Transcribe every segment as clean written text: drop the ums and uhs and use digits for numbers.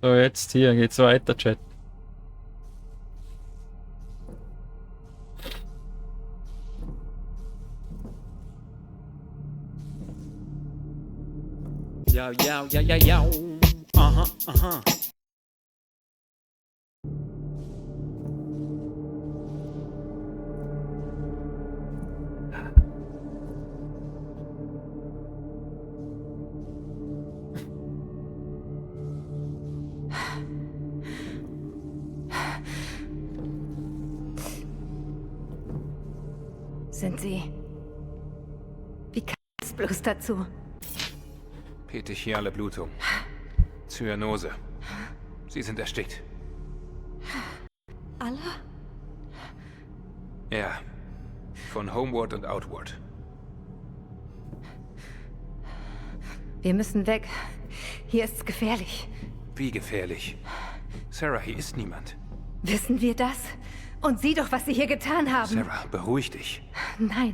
So, jetzt hier geht's weiter, Chat. Yo, yo, yo, yo, yo. Aha, aha. Sind Sie... Wie kam es bloß dazu? Petechiale Blutung. Zyanose. Sie sind erstickt. Alle? Ja. Von Homeward und Outward. Wir müssen weg. Hier ist's gefährlich. Wie gefährlich. Sarah, hier ist niemand. Wissen wir das? Und sieh doch, was Sie hier getan haben. Sarah, beruhig dich. Nein.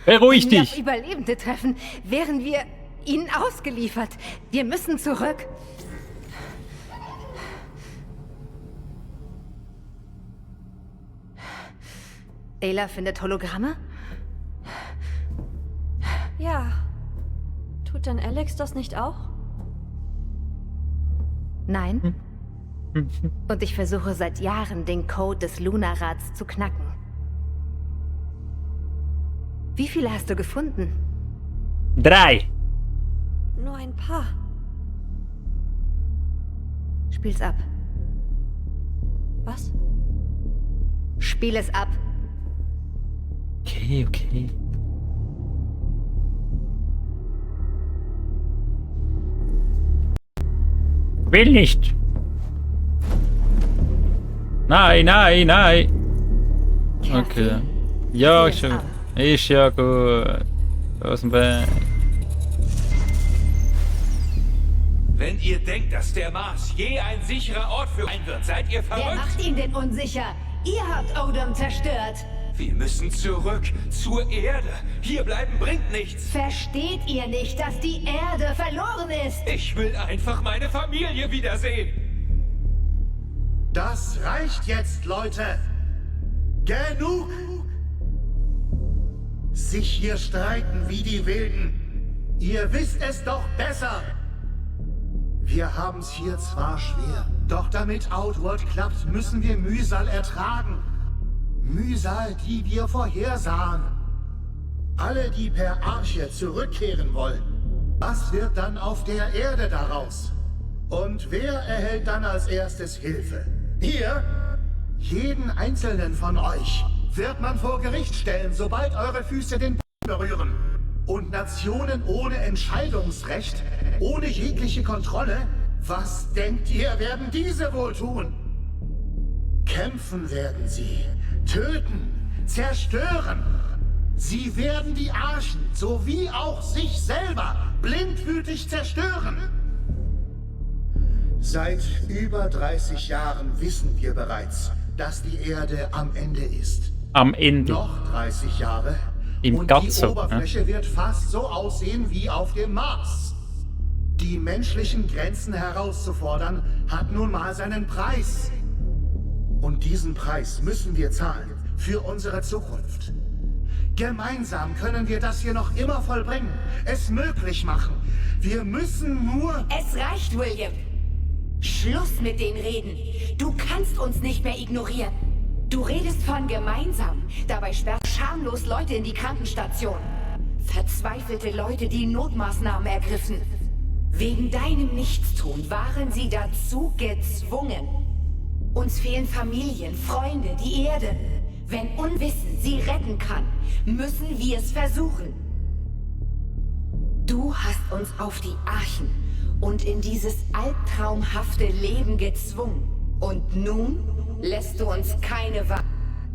Beruhig Wenn wir dich! auf Überlebende treffen, wären wir ihnen ausgeliefert. Wir müssen zurück. Ayla findet Hologramme? Ja. Tut denn Alex das nicht auch? Nein. Und ich versuche seit Jahren, den Code des Lunarats zu knacken. Wie viele hast du gefunden? 3. Nur ein paar. Spiel's ab. Was? Spiel es ab. Okay, okay. Will nicht. Nein, nein, nein. Okay. Ja, Spiel es schon. ab. Ist ja gut. Aus dem Weg. Wenn ihr denkt, dass der Mars je ein sicherer Ort für ein wird, seid ihr Wer verrückt? macht ihn denn unsicher? Ihr habt Odom zerstört. Wir müssen zurück zur Erde. Hier bleiben bringt nichts. Versteht ihr nicht, dass die Erde verloren ist? Ich will einfach meine Familie wiedersehen. Das reicht jetzt, Leute! Genug! Sich hier streiten wie die Wilden. Ihr wisst es doch besser! Wir haben's hier zwar schwer, doch damit Outward klappt, müssen wir Mühsal ertragen. Mühsal, die wir vorhersahen. Alle, die per Arche zurückkehren wollen. Was wird dann auf der Erde daraus? Und wer erhält dann als erstes Hilfe? Ihr? Jeden einzelnen von euch wird man vor Gericht stellen, sobald eure Füße den Boden berühren. Und Nationen ohne Entscheidungsrecht, ohne jegliche Kontrolle, was denkt ihr, werden diese wohl tun? Kämpfen werden sie, töten, zerstören. Sie werden die Archen sowie auch sich selber blindwütig zerstören. Seit über 30 Jahren wissen wir bereits, dass die Erde am Ende ist. Am Ende. Noch 30 Jahre Im und Gazzo, die Oberfläche wird fast so aussehen wie auf dem Mars. Die menschlichen Grenzen herauszufordern, hat nun mal seinen Preis. Und diesen Preis müssen wir zahlen für unsere Zukunft. Gemeinsam können wir das hier noch immer vollbringen, es möglich machen. Wir müssen nur... Es reicht, William. Schluss mit den Reden. Du kannst uns nicht mehr ignorieren. Du redest von gemeinsam. Dabei sperrst du schamlos Leute in die Krankenstation. Verzweifelte Leute, die Notmaßnahmen ergriffen. Wegen deinem Nichtstun waren sie dazu gezwungen. Uns fehlen Familien, Freunde, die Erde. Wenn Unwissen sie retten kann, müssen wir es versuchen. Du hast uns auf die Archen und in dieses albtraumhafte Leben gezwungen. Und nun lässt du uns keine Wahl.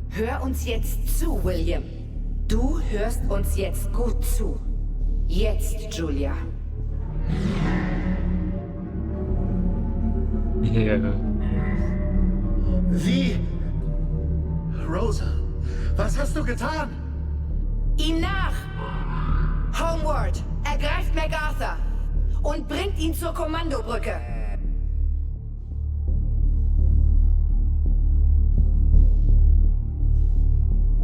Hör uns jetzt zu, William. Du hörst uns jetzt gut zu. Jetzt, Julia. Ja. Wie? Rosa, was hast du getan? Ihm nach! Homeward! Ergreift MacArthur! Und bringt ihn zur Kommandobrücke!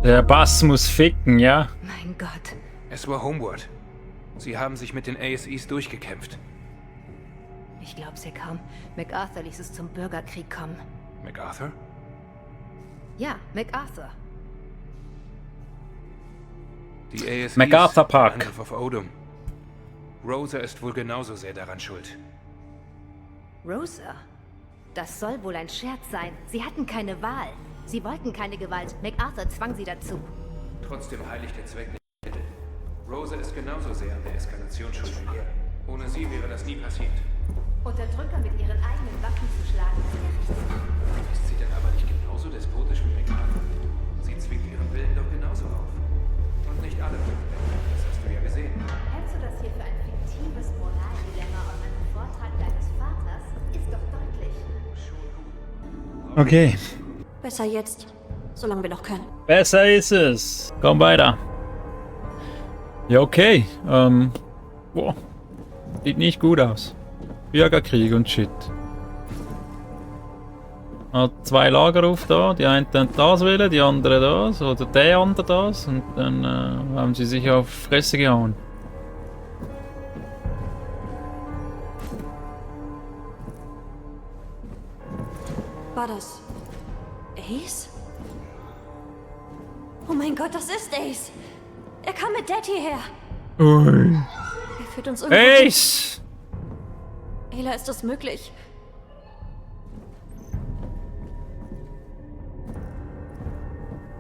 Der Bass muss ficken, ja? Mein Gott. Es war Homeward. Sie haben sich mit den ASEs durchgekämpft. Ich glaub's ja kaum. MacArthur ließ es zum Bürgerkrieg kommen. MacArthur? Ja, MacArthur. Die ASEs, MacArthur Park. der Angriff auf Odom. Rosa ist wohl genauso sehr daran schuld. Rosa? Das soll wohl ein Scherz sein. Sie hatten keine Wahl. Sie wollten keine Gewalt. MacArthur zwang sie dazu. Trotzdem heiligt der Zweck nicht die Mittel. Rosa ist genauso sehr an der Eskalation schuld wie er. Ohne sie wäre das nie passiert. Unterdrücker mit ihren eigenen Waffen zu schlagen, ist der richtige. Ist sie denn aber nicht genauso despotisch wie MacArthur? Sie zwingt ihren Willen doch genauso auf. Und nicht alle mögen das hast du ja gesehen. Hältst du das hier für ein fiktives Moraldilemma aus einem Vortrag deines Vaters? Ist doch deutlich. Okay. Besser jetzt, solange wir noch können. Besser ist es. Komm weiter. Ja, okay. Boah. Sieht nicht gut aus. Bürgerkrieg und Shit. Hat 2 Lager auf da. Die einen das wählen, die anderen das. Oder der andere das. Und dann haben sie sich auf die Fresse gehauen. War das Ace? Oh mein Gott, das ist Ace! Er kam mit Dad hierher! Ui. Er führt uns irgendwo. Ace! Ayla, ist das möglich?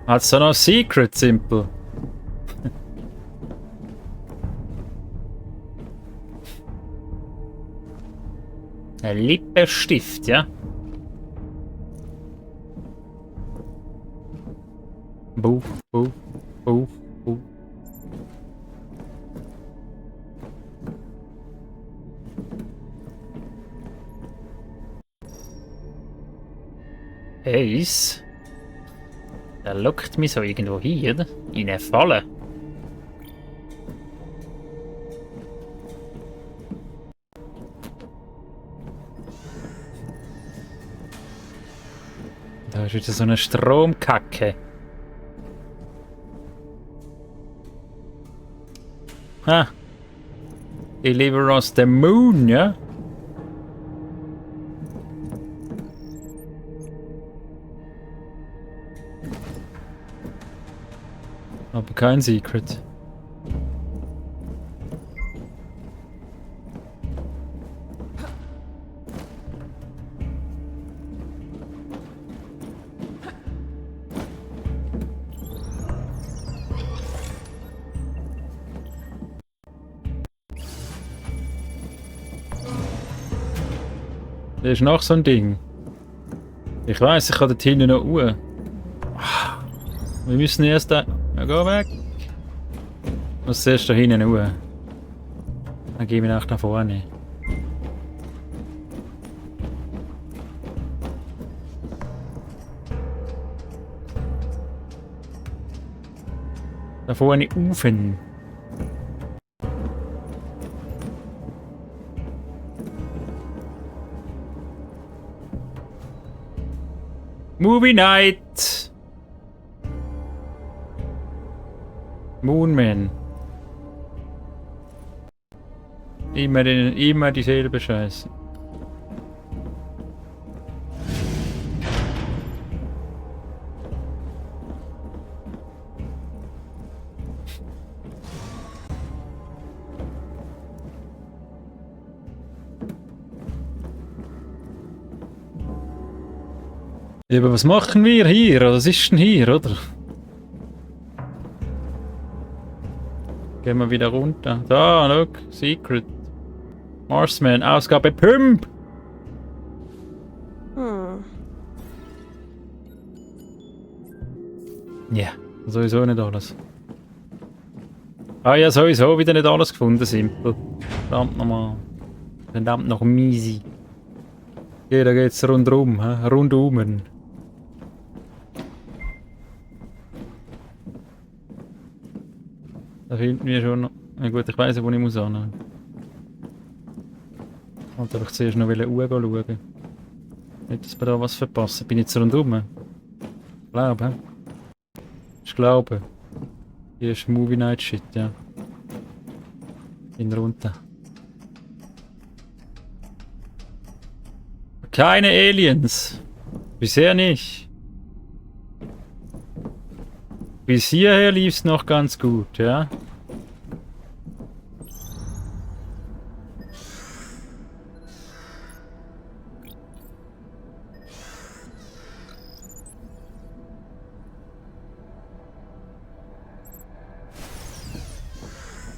Hat's da noch Secret Simple? Ein Lippenstift, ja? Buh, buh, buh, buh. Ace? Der lockt mich so irgendwo hier, in eine Falle. Da ist wieder so eine Stromkacke. Ha! Deliver us the moon, ja? Aber kein Secret. Das ist noch so ein Ding. Ich weiß, ich kann dort hinten noch uhr. Wir müssen erst da. Ja, geh weg. Ich muss zuerst da hinten uhr. Dann gehen wir nach vorne. Da vorne Ufen. Movie Night! Moonman. Immer dieselbe Scheiße. Ja, aber was machen wir hier? Was ist denn hier, oder? Gehen wir wieder runter. Da, look, Secret. Marsman, Ausgabe Pump! Ja, sowieso nicht alles. Ah ja, sowieso wieder nicht alles gefunden, simpel. Verdammt nochmal. Verdammt noch miesi. Ja, da geht's rundum, rundum. Da finden wir schon noch. Ja gut, ich weiss, wo ich muss hin. Und ich zuerst noch schauen. Nicht, dass wir da was verpassen. Bin ich jetzt rundum? Ich glaube, Ich glaube. Hier ist Movie Night Shit, ja. In runter. Keine Aliens. Bisher nicht. Bis hierher lief es noch ganz gut, ja.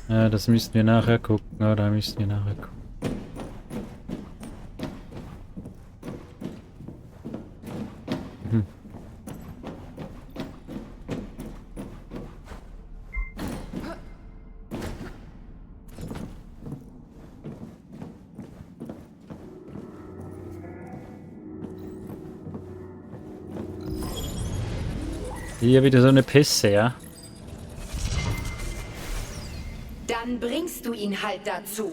Ja, das müssten wir nachher gucken, oder müssten wir nachher gucken. Hier wieder so eine Pisse, ja? Dann bringst du ihn halt dazu.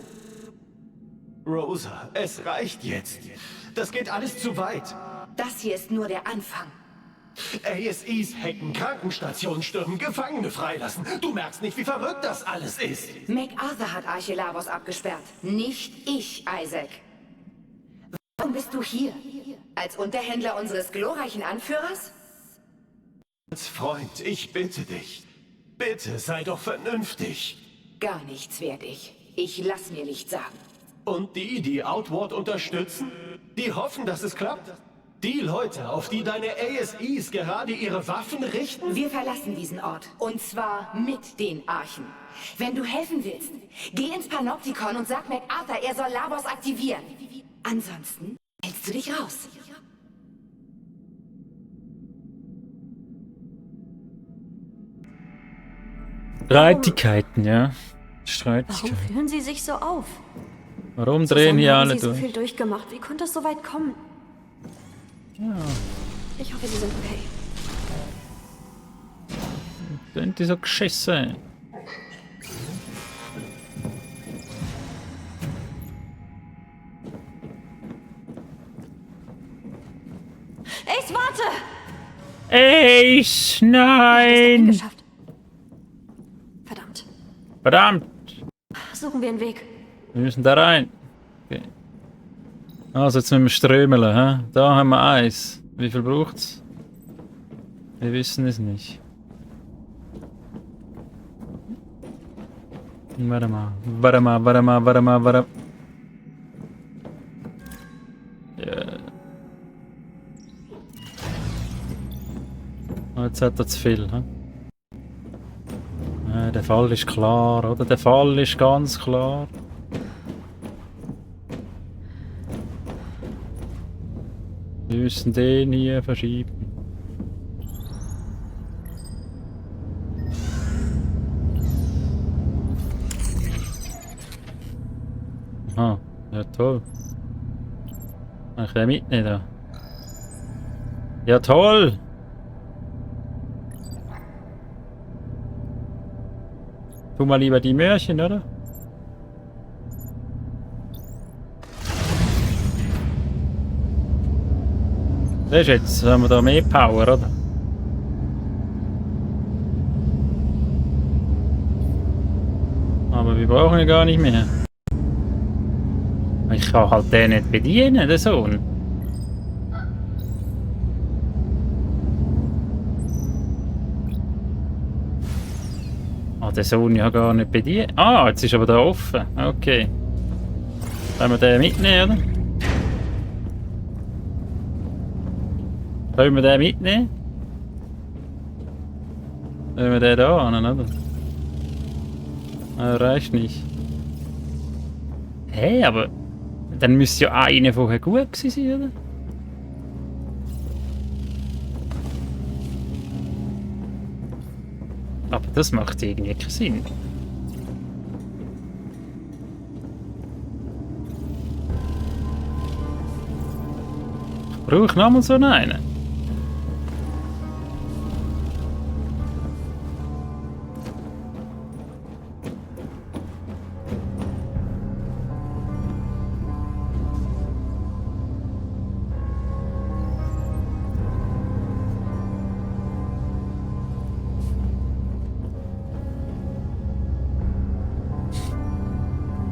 Rosa, es reicht jetzt. Das geht alles zu weit. Das hier ist nur der Anfang. ASEs hacken, Krankenstationen stürmen, Gefangene freilassen. Du merkst nicht, wie verrückt das alles ist. MacArthur hat Archelavos abgesperrt. Nicht ich, Isaac. Warum bist du hier? Als Unterhändler unseres glorreichen Anführers? Als Freund, ich bitte dich. Bitte sei doch vernünftig. Gar nichts werd ich. Ich lass mir nicht sagen. Und die Outward unterstützen? Die hoffen, dass es klappt? Die Leute, auf die deine ASEs gerade ihre Waffen richten? Wir verlassen diesen Ort. Und zwar mit den Archen. Wenn du helfen willst, geh ins Panoptikon und sag MacArthur, er soll Lavos aktivieren. Ansonsten hältst du dich raus. Streitigkeiten, ja. Warum Streitigkeiten. führen Sie sich so auf? Warum drehen hier Zusammen haben alle Sie so durch? viel durchgemacht. Wie konnte es so weit kommen? Ja, Ich hoffe, Sie sind okay. sind die so geschissen. Ace, warte! Ace, Ich hab nein! es geschafft. Verdammt. Verdammt! Suchen wir einen Weg. Wir müssen da rein. Okay. Also jetzt müssen wir strömeln, hä? Da haben wir Eis. Wie viel braucht's? Wir wissen es nicht. Warte mal. Ja. Oh, jetzt hat er zu viel, hä? Der Fall ist klar, oder? Der Fall ist ganz klar. Wir müssen den hier verschieben. Aha, ja toll. Kann ich den mitnehmen da? Ja toll! Tu mal lieber die Möhrchen, oder? Das ist jetzt, haben wir da mehr Power, oder? Aber wir brauchen ihn gar nicht mehr. Ich kann halt den nicht bedienen, den Sohn. Ah, den Sohn ja gar nicht bedienen. Ah, jetzt ist aber da offen. Okay. Können wir den mitnehmen, oder? Können wir den mitnehmen? Nehmen wir den da an, oder? Ah, reicht nicht. Hey, aber dann müsste ja einer vorher gut gewesen sein, oder? Aber das macht irgendwie keinen Sinn. Ich brauche nochmal so einen.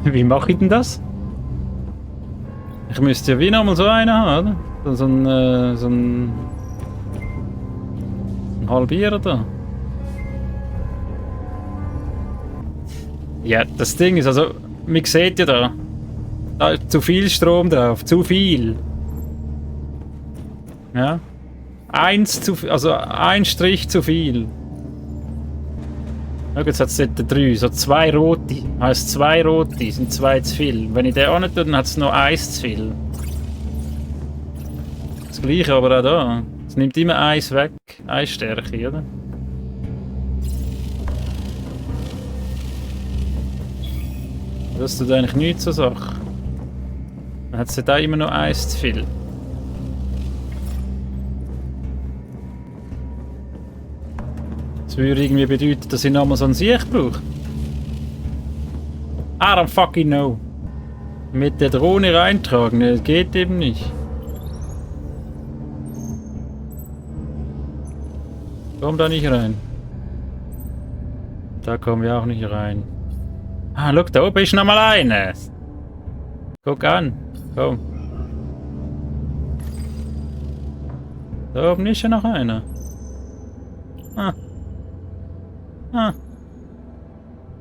Wie mache ich denn das? Ich müsste ja wie nochmal so einen haben, oder? So ein Halbierer da. Ja, das Ding ist also, man sieht ja da ist zu viel Strom drauf, zu viel. Ja. Also ein Strich zu viel. Schau, jetzt hat es dort 3, so 2 rote. Heißt 2 rote sind 2 zu viel. Wenn ich den auch nicht tue, dann hat es noch 1 zu viel. Das gleiche aber auch da. Es nimmt immer 1 weg. 1 Stärke, oder? Das tut eigentlich nichts zur Sache. Dann hat es da immer noch 1 zu viel. Das würde irgendwie bedeuten, dass ich nochmal so einen Sieg brauche. I don't fucking know. Mit der Drohne reintragen, das geht eben nicht. Komm da nicht rein. Da kommen wir auch nicht rein. Ah, schau, da oben ist noch mal eine. Guck an. Komm. Da oben ist ja noch einer. Ah. Ah.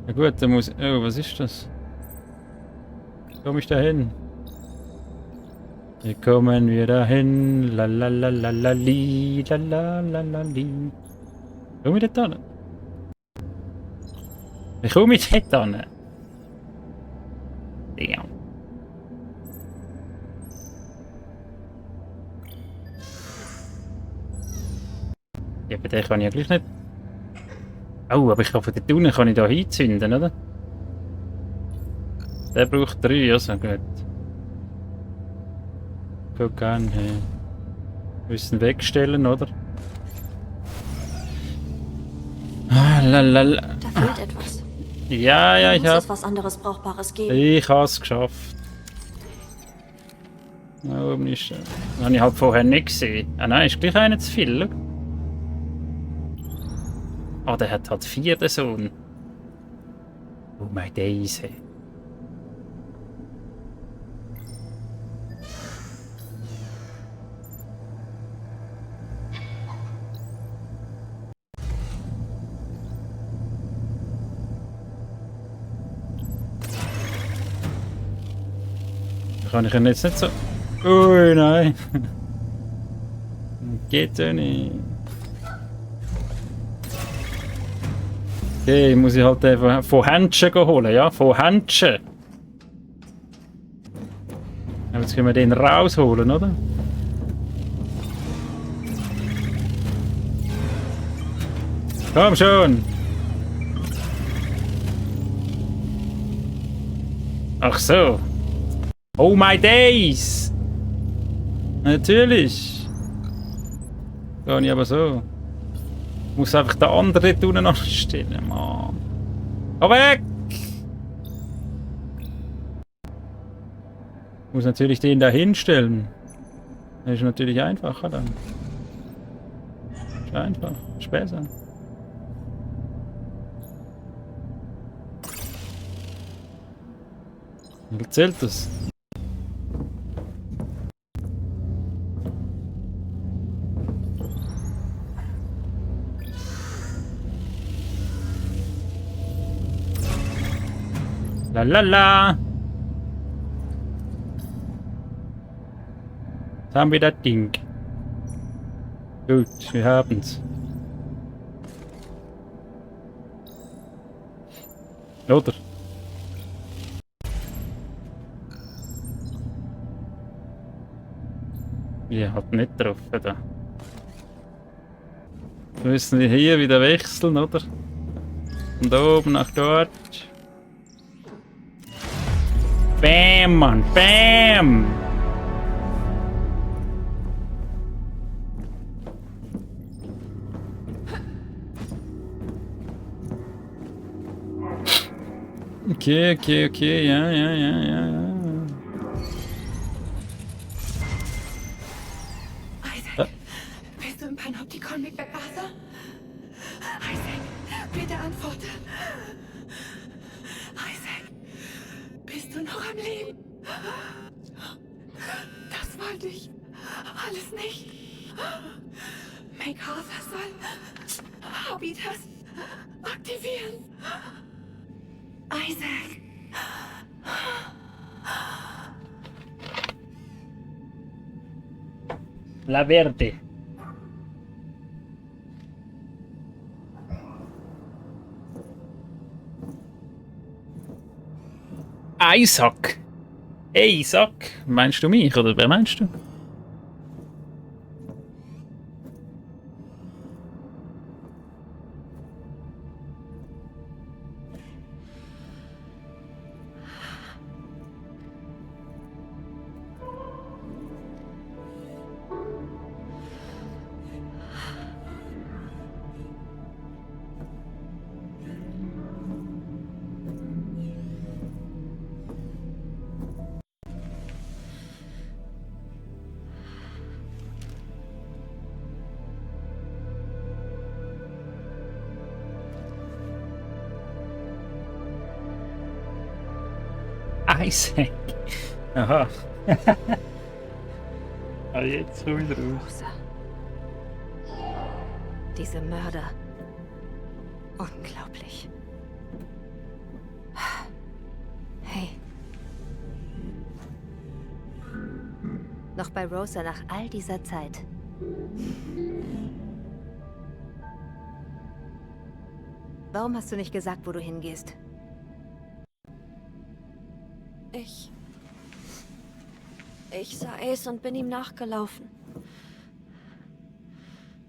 Ja gut, da muss... Oh, was ist das? Komm ich da hin? Wie kommen wir da hin? La la la la la li, la la la la li. Komm ich da hin? Wie komme ich da hin? Ja. Ja, bei der kann ich ja gleich nicht... Oh, aber ich hoffe, dort unten kann ich da hinzünden, oder? Der braucht 3, also gut. Guck an, hey. Wir müssen wegstellen, oder? Ah, lalala. Da fehlt etwas. Ja, ja, ich Muss hab... es was anderes Brauchbares geben. Ich hab's geschafft. Da oben ist... Das habe ich halt vorher nicht gesehen. Ah nein, ist gleich einer zu viel, schau. Ah, der hat halt 4, der Sohn. Oh my days, hey. Da kann ich ihn jetzt nicht so... Ui, nein. Geht ja nicht. Okay, muss ich halt einfach von Händchen holen, ja? Von Händchen. Jetzt können wir den rausholen, oder? Komm schon! Ach so. Oh my days! Natürlich! Gar nicht aber so. Ich muss einfach den anderen dort unten anstellen, Mann. Geh weg! Ich muss natürlich den da hinstellen. Das ist natürlich einfacher dann. Ist einfach. Ist besser. Wie zählt das? Lalala! Jetzt haben wir das Ding. Gut, wir haben's. Oder? Wir hat nicht drauf da. Jetzt müssen wir hier wieder wechseln, oder? Von da oben nach dort. Bam, Mann, bam! Okay, ja. Isaac, bist du im Panoptikon mit MacArthur? Isaac, bitte antworte. Isaac, Bist du noch am Leben? Das wollte ich alles nicht. MacArthur soll Habitas aktivieren. Isaac. La Verde. Isaac. Isaac. Meinst du mich oder wer meinst du? Isaac. Aha. Ah, jetzt komm ich raus. Rosa. Diese Mörder. Unglaublich. Hey. Noch bei Rosa nach all dieser Zeit. Warum hast du nicht gesagt, wo du hingehst? Ich sah Ace und bin ihm nachgelaufen.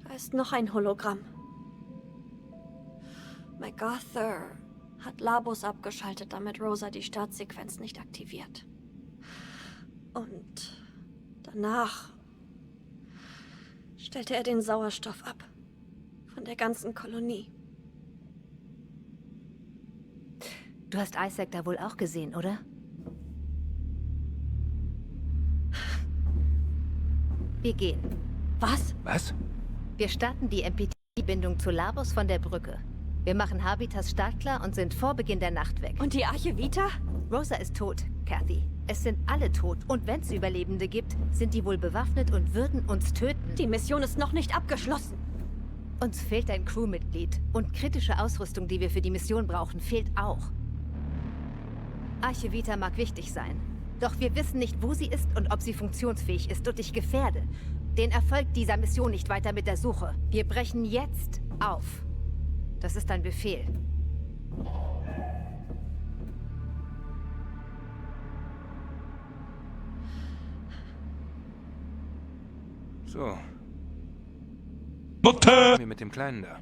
Da ist noch ein Hologramm. MacArthur hat Labos abgeschaltet, damit Rosa die Startsequenz nicht aktiviert. Und danach stellte er den Sauerstoff ab. Von der ganzen Kolonie. Du hast Isaac da wohl auch gesehen, oder? Wir gehen. Was? Was? Wir starten die MPT-Bindung zu Labos von der Brücke. Wir machen Habitas startklar und sind vor Beginn der Nacht weg. Und die Arche Vita? Rosa ist tot, Kathy. Es sind alle tot. Und wenn es Überlebende gibt, sind die wohl bewaffnet und würden uns töten. Die Mission ist noch nicht abgeschlossen. Uns fehlt ein Crewmitglied. Und kritische Ausrüstung, die wir für die Mission brauchen, fehlt auch. Arche Vita mag wichtig sein. Doch wir wissen nicht, wo sie ist und ob sie funktionsfähig ist. Und ich gefährde den Erfolg dieser Mission nicht weiter mit der Suche. Wir brechen jetzt auf. Das ist ein Befehl. So. Mutter! Wir mit dem Kleinen da.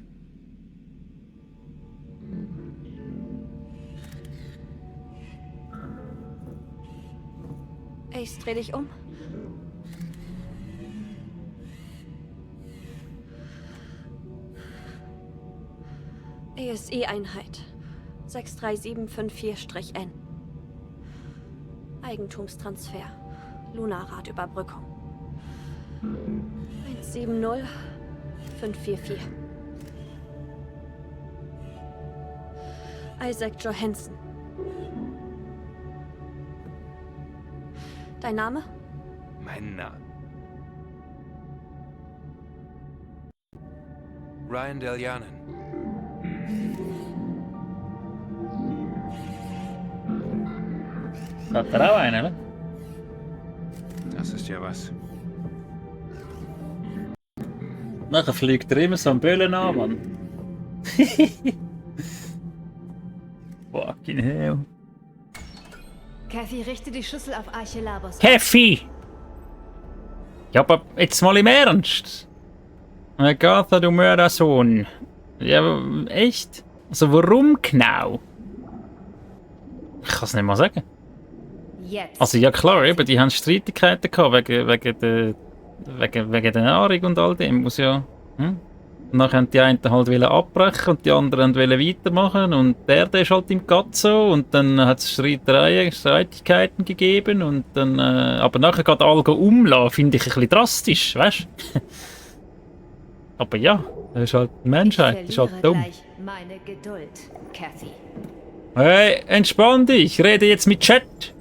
Ace, dreh dich um. ESI-Einheit 63754-N. Eigentumstransfer. Lunarradüberbrückung. 170544. Isaac Johansson. Dein Name? Mein Name. Ryan Deljanen. Hat er auch einen, ne? Das ist ja was. Nachher fliegt er immer so einen Böllen an, Mann. Fucking hell. Kathy, richte die Schüssel auf Arche Labos. Käffi! Ja, aber jetzt mal im Ernst. MacArthur, du Mördersohn. Ja, echt? Also warum genau? Ich kann es nicht mal sagen. Jetzt. Also ja klar, eben, die haben Streitigkeiten gehabt wegen der Nahrung und all dem. Muss ja. Hm? Und dann haben die einen halt abbrechen und die anderen wollen weitermachen und der ist halt im Gazzo und dann hat es Streitigkeiten gegeben und dann, aber nachher geht alle umlassen, finde ich ein bisschen drastisch, weißt du? Aber ja, das ist halt die Menschheit, das ist halt dumm. Gleich meine Geduld, Kathy. Hey, entspann dich, ich rede jetzt mit Chat.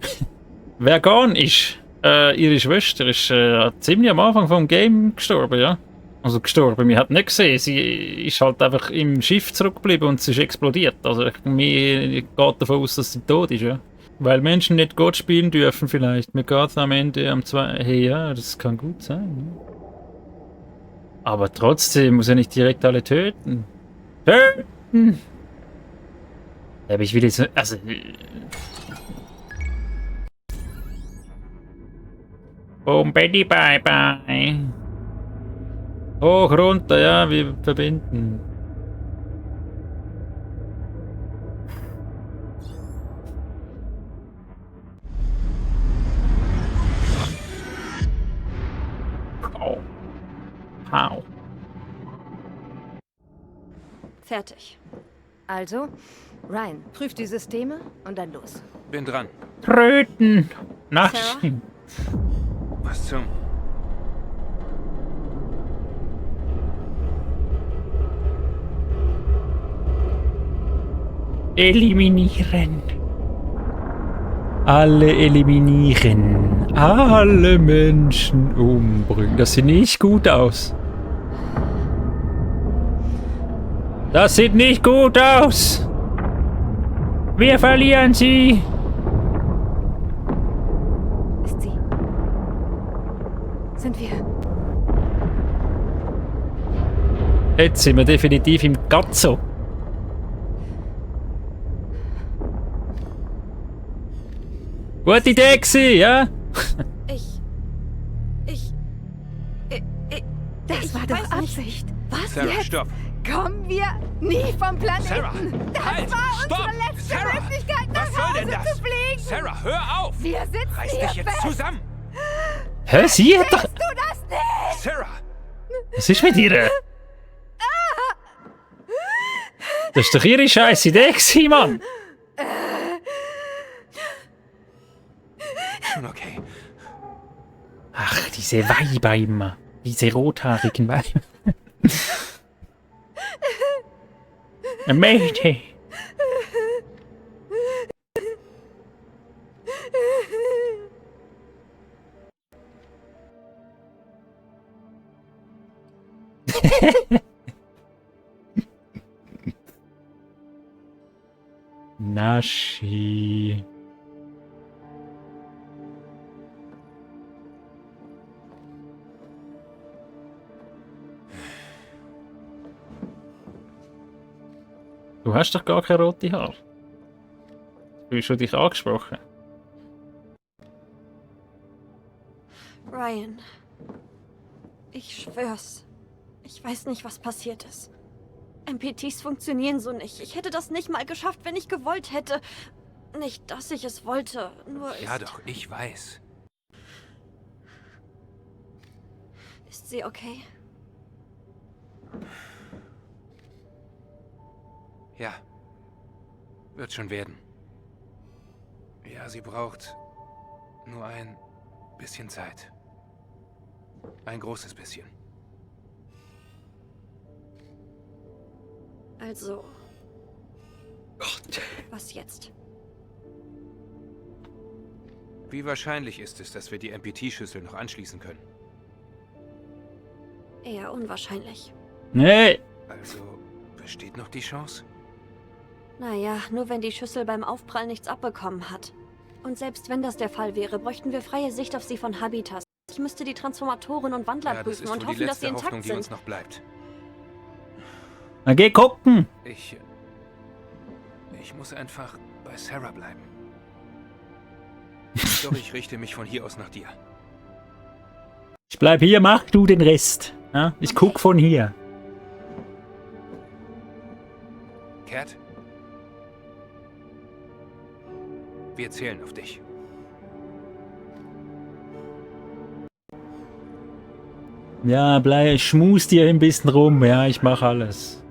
Vegan ist, ihre Schwester ist ziemlich am Anfang vom Game gestorben, ja. Also gestorben, wir haben nicht gesehen, sie ist halt einfach im Schiff zurückgeblieben und sie ist explodiert. Also mir geht davon aus, dass sie tot ist, ja. Weil Menschen nicht Gott spielen dürfen vielleicht. Mir geht am Ende am 2. Hey, ja, das kann gut sein. Ja. Aber trotzdem muss er nicht direkt alle töten. Töten! Aber ich will jetzt... Also... Boom, Betty, bye, bye. Hoch, runter, ja, wir verbinden. How? Fertig. Also, Ryan, prüf die Systeme und dann los. Bin dran. Tröten! Sarah? Nachschieben! Was zum... Eliminieren! Alle eliminieren! Alle Menschen umbringen! Das sieht nicht gut aus! Das sieht nicht gut aus! Wir verlieren sie! Ist sie? Sind wir? Jetzt sind wir definitiv im Gazzo. Gute Idee gewesen, ja? Das war doch Absicht. Was Sarah, jetzt? stopp! Kommen wir nie vom Planeten. Sarah, das halt! war Stopp! unsere letzte Sarah! Möglichkeit, nach Was soll Hause denn das? zu fliegen. Sarah, hör auf! Wir sitzen Reiß hier dich jetzt fest. zusammen! Hä, sie hat doch... Siehst du das nicht? Sarah! Was ist mit ihr? Das ist doch ihre scheiß Idee gewesen, Mann! Schon okay. Ach, diese Weiber immer. Diese rothaarigen Weiber. Mayday. Naschi. Du hast doch gar keine rote Haare. Du hast schon dich angesprochen. Ryan. Ich schwör's. Ich weiß nicht, was passiert ist. MPTs funktionieren so nicht. Ich hätte das nicht mal geschafft, wenn ich gewollt hätte. Nicht, dass ich es wollte, nur Ja doch, ich weiß. Ist sie okay? Ja. Wird schon werden. Ja, sie braucht nur ein bisschen Zeit. Ein großes bisschen. Also... Gott. Was jetzt? Wie wahrscheinlich ist es, dass wir die MPT-Schüssel noch anschließen können? Eher unwahrscheinlich. Nee. Also, besteht noch die Chance? Naja, nur wenn die Schüssel beim Aufprall nichts abbekommen hat. Und selbst wenn das der Fall wäre, bräuchten wir freie Sicht auf sie von Habitas. Ich müsste die Transformatoren und Wandler Ja, das prüfen ist und wohl die hoffen, dass sie letzte intakt Hoffnung, die uns sind. noch bleibt. Na geh gucken. Ich muss einfach bei Sarah bleiben. Doch ich richte mich von hier aus nach dir. Ich bleib hier, mach du den Rest. Ja? Ich guck von hier. Cat? Wir zählen auf dich. Ja, schmus dir ein bisschen rum. Ja, ich mach alles.